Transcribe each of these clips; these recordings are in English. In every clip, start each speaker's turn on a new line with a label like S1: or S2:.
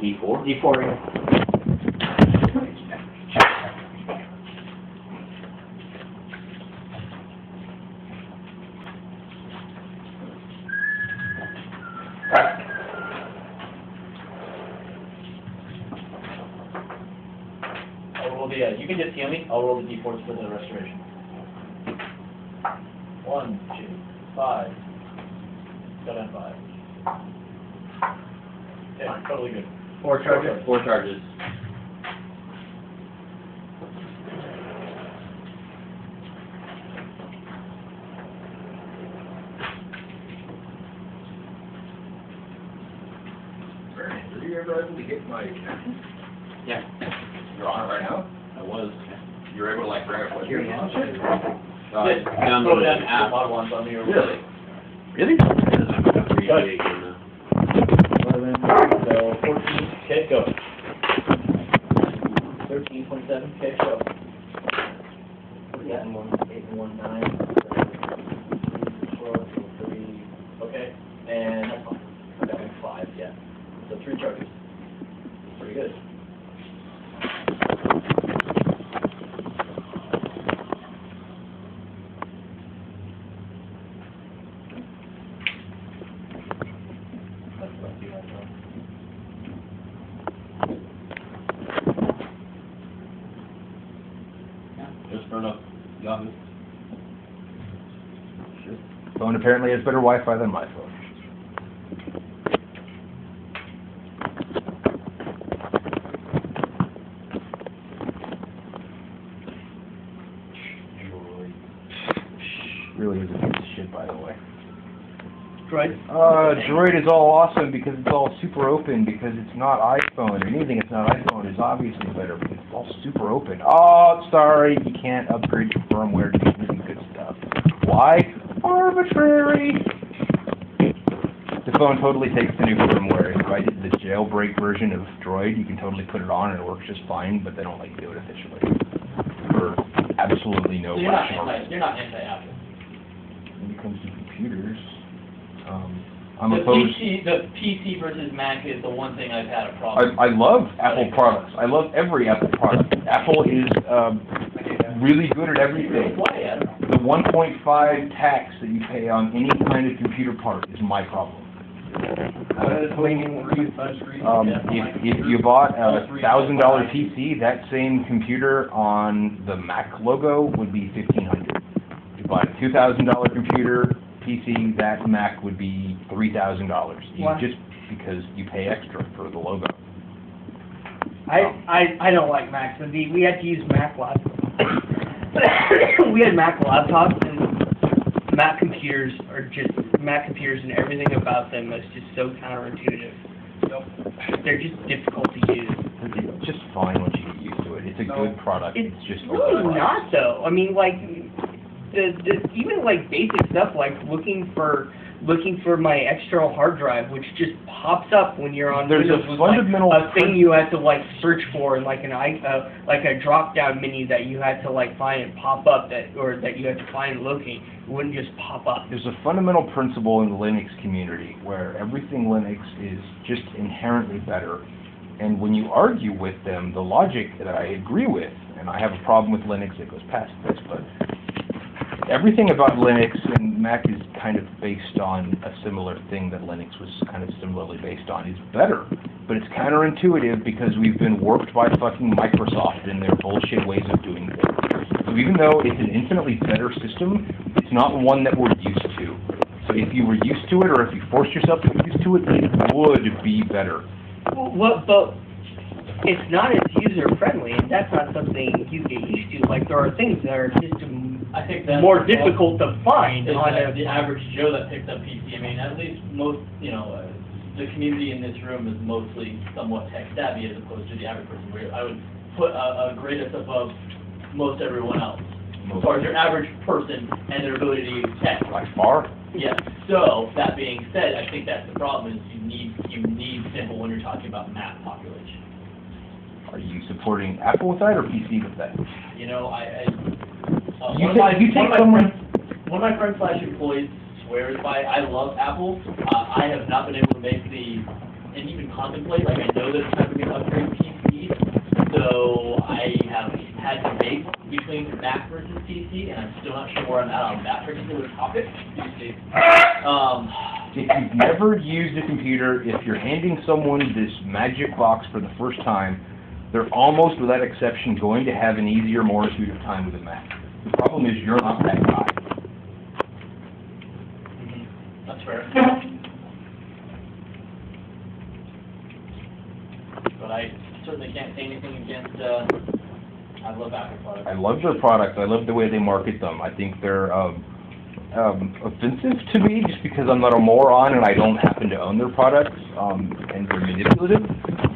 S1: D4?
S2: D4, yeah.
S3: I'll roll the, you can just heal me, I'll roll the D4s for the restoration. 1, 2, 5. Go down 5. Okay, totally good.
S2: 4 charges?
S1: 4 charges.
S4: Are you ever able to get my...
S1: Yeah.
S4: You're on it right now?
S1: I was.
S4: You're able to, like, grab what
S2: Here
S4: you're
S2: you
S4: on?
S2: go.
S3: Just
S1: download
S3: throw it
S1: an
S3: down to
S1: app.
S3: the bottom ones on me or
S4: Really?
S1: Really? I'm pretty
S3: Good.
S1: big in the...
S3: 11, so 14, okay, go. 13, 27, okay, go.
S2: 8 and 1, 9. 12, 3.
S3: Okay, and that's fine. Okay, 5, yeah. So 3 charges. Pretty good. That's what I do right now.
S1: Yeah, just start up Yahoo.
S4: Phone apparently has better Wi-Fi than my phone. Really is a piece of shit, by the way.
S2: Droid?
S4: Droid is all awesome because it's all super open, because it's not iPhone, or anything that's not iPhone is obviously better because it's all super open. Oh, sorry, you can't upgrade your firmware to do really good stuff. Why? Arbitrary! The phone totally takes the new firmware. If I did the jailbreak version of Droid, you can totally put it on and it works just fine, but they don't like to do it officially. For absolutely no
S3: So
S4: rational reason.
S3: you're not anti-Apple.
S4: When it comes to computers, I'm
S3: The
S4: opposed.
S3: PC versus Mac is the one thing I've had a problem.
S4: I love Apple products. I love every Apple product. Apple is really good at everything.
S3: Why? I don't know.
S4: The 1.5 tax that you pay on any kind of computer part is my problem. If you bought a $1,000 PC, that same computer on the Mac logo would be $1,500. If you bought a $2,000 computer PC, that Mac would be $3,000. Just because you pay extra for the logo.
S2: I don't like Macs. We had to use Mac laptops. We had Mac laptops, and Mac computers and everything about them is just so counterintuitive. They're just difficult to use.
S4: It's just fine once you get used to it. It's a good product. It's just
S2: really not, though. I mean, like, even like basic stuff like looking for my external hard drive, which just pops up when you're on
S4: There's
S2: Windows,
S4: a fundamental
S2: like a thing you had to like search for, and like like a drop down menu that you had to like find and pop up that you had to find and locate. It wouldn't just pop up.
S4: There's a fundamental principle in the Linux community where everything Linux is just inherently better. And when you argue with them, the logic that I agree with, and I have a problem with Linux that goes past this, but everything about Linux and Mac is kind of based on a similar thing that Linux was kind of similarly based on, is better. But it's counterintuitive because we've been warped by fucking Microsoft and their bullshit ways of doing things. So even though it's an infinitely better system, it's not one that we're used to. So if you were used to it, or if you forced yourself to get used to it, it would be better.
S2: But it's not as user-friendly, and that's not something you get used to. Like, there are things that are just
S3: I think that's
S2: more difficult to find
S3: is
S2: on
S3: that the average Joe that picks up PC. I mean, at least most, the community in this room is mostly somewhat tech savvy as opposed to the average person. Where I would put a grade us above most everyone else, as far as your average person and their ability to use tech.
S4: By far.
S3: Yes. So that being said, I think that's the problem is you need simple when you're talking about math population.
S4: Are you supporting Apple with that or PC with that?
S3: You know,
S4: One of
S3: my friends / employees swears by. I love Apple. I have not been able to make the and even contemplate. Like, I know that it's time for me to upgrade PC, so I have had to debate between Mac versus PC, and I'm still not sure where I'm at on that particular topic.
S4: If you've never used a computer, if you're handing someone this magic box for the first time, they're almost, without exception, going to have an easier, more intuitive time with a Mac. The problem is you're not that guy.
S3: That's fair. But I certainly can't say anything against, I love Apple products.
S4: I love their products. I love the way they market them. I think they're offensive to me just because I'm not a moron and I don't happen to own their products, and they're manipulative.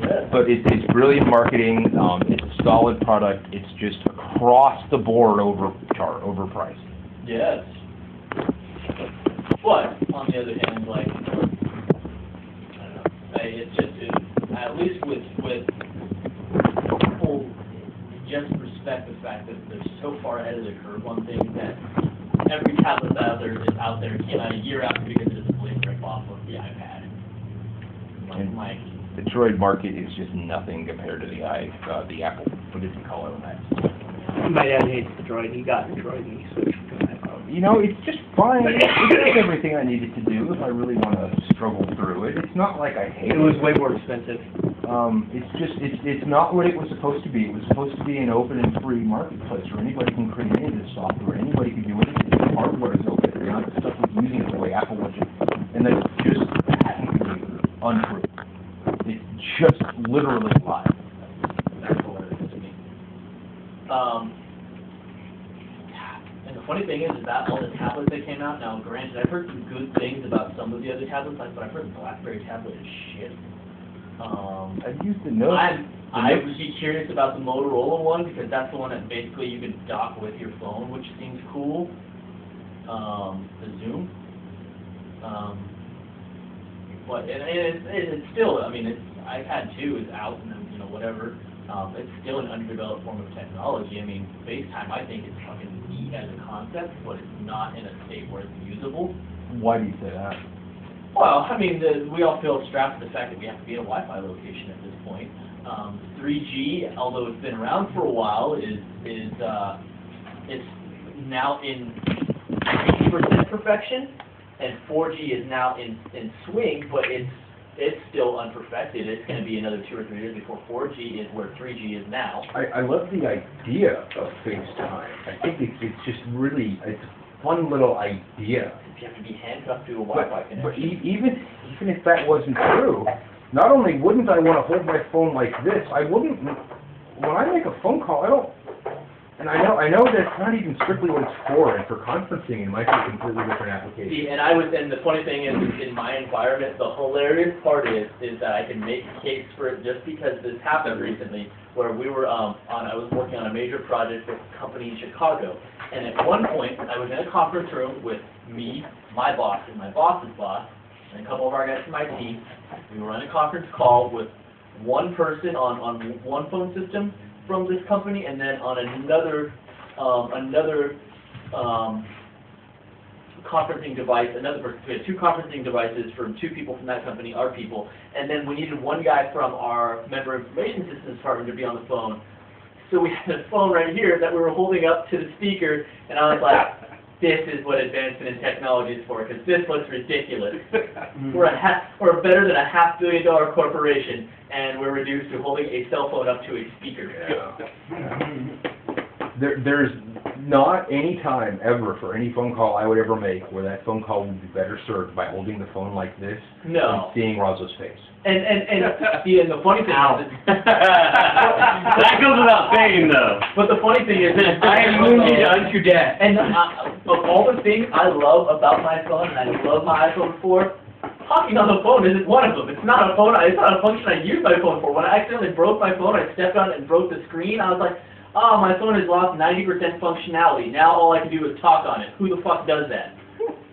S3: Yeah.
S4: But it's brilliant marketing. It's a solid product. It's just across the board overpriced.
S3: Yes. But, on the other hand, like, I don't know, it's just, at least with people just respect the fact that they're so far ahead of the curve on things that every tablet out there came out a year after because it's a blatant rip-off of the iPad. Like,
S4: The Droid market is just nothing compared to the Apple. What did you call it on that?
S2: My dad hates the Droid. He got the Droid and he switched to an iPhone.
S4: You know, it's just fine. It does everything I needed to do if I really want to struggle through it. It's not like I hate it.
S2: It was way more expensive.
S4: It's not what it was supposed to be. It was supposed to be an open and free marketplace where anybody can create any of this software. Anybody can do anything. The hardware is open. You're not stuck with using it the way Apple wants it. And that's just patently untrue. It's just literally a lie.
S3: that's hilarious to me. And the funny thing is that all the tablets that came out, now granted, I've heard some good things about some of the other tablets, but I've heard the BlackBerry tablet is shit.
S4: I've used the Note.
S3: I would be curious about the Motorola one because that's the one that basically you can dock with your phone, which seems cool. The Zoom. But it's still, I mean, iPad 2 is out and you know whatever. It's still an underdeveloped form of technology. I mean, FaceTime I think is fucking neat as a concept, but it's not in a state where it's usable.
S4: Why do you say that?
S3: Well, I mean, we all feel strapped to the fact that we have to be at a Wi-Fi location at this point. 3G, although it's been around for a while, it's now in 80% perfection, and 4G is now in swing, but it's still unperfected. It's going to be another 2 or 3 years before 4G is where 3G is now.
S4: I love the idea of FaceTime. I think it's just really, it's a fun little idea.
S3: You have to be handcuffed to a Wi-Fi connection.
S4: But even if that wasn't true, not only wouldn't I want to hold my phone like this, I wouldn't, when I make a phone call, I don't, and I know that's not even strictly what it's for, and for conferencing it might be a completely different application.
S3: See, and the funny thing is, in my environment, the hilarious part is that I can make a case for it just because this happened recently, where we were I was working on a major project with a company in Chicago, and at one point, I was in a conference room with me, my boss, and my boss's boss, and a couple of our guys from my team. We were on a conference call with one person on one phone system from this company, and then on another conferencing device, another person. We had 2 conferencing devices from 2 people from that company, our people, and then we needed one guy from our member information systems department to be on the phone. So we had a phone right here that we were holding up to the speaker, and I was like, this is what advancement in technology is for, because this looks ridiculous. We're better than a $500 million corporation, and we're reduced to holding a cell phone up to a speaker.
S4: There's not any time ever for any phone call I would ever make where that phone call would be better served by holding the phone like this
S3: No.
S4: and seeing Razo's face.
S3: And the funny thing is,
S1: That goes without saying, though.
S3: but the funny thing is,
S2: I am wounded unto death.
S3: and of all the things I love about my phone, and I love my iPhone 4, talking on the phone isn't one of them. It's not a phone. It's not a function I use my phone for. When I accidentally broke my phone, I stepped on it and broke the screen. I was like, oh, my phone has lost 90% functionality. Now all I can do is talk on it. Who the fuck does that?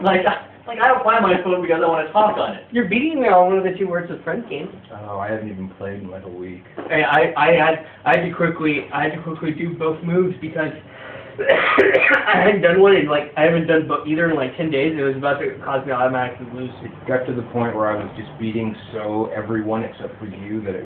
S3: Like I don't buy my phone because I want to talk on it.
S2: You're beating me on one of the 2 Words with Friends games.
S4: Oh, I haven't even played in like a week.
S2: I had to quickly do both moves because I hadn't done one in like, I haven't done either in like 10 days, and it was about to cause me to automatically lose.
S4: It got to the point where I was just beating everyone except for you that it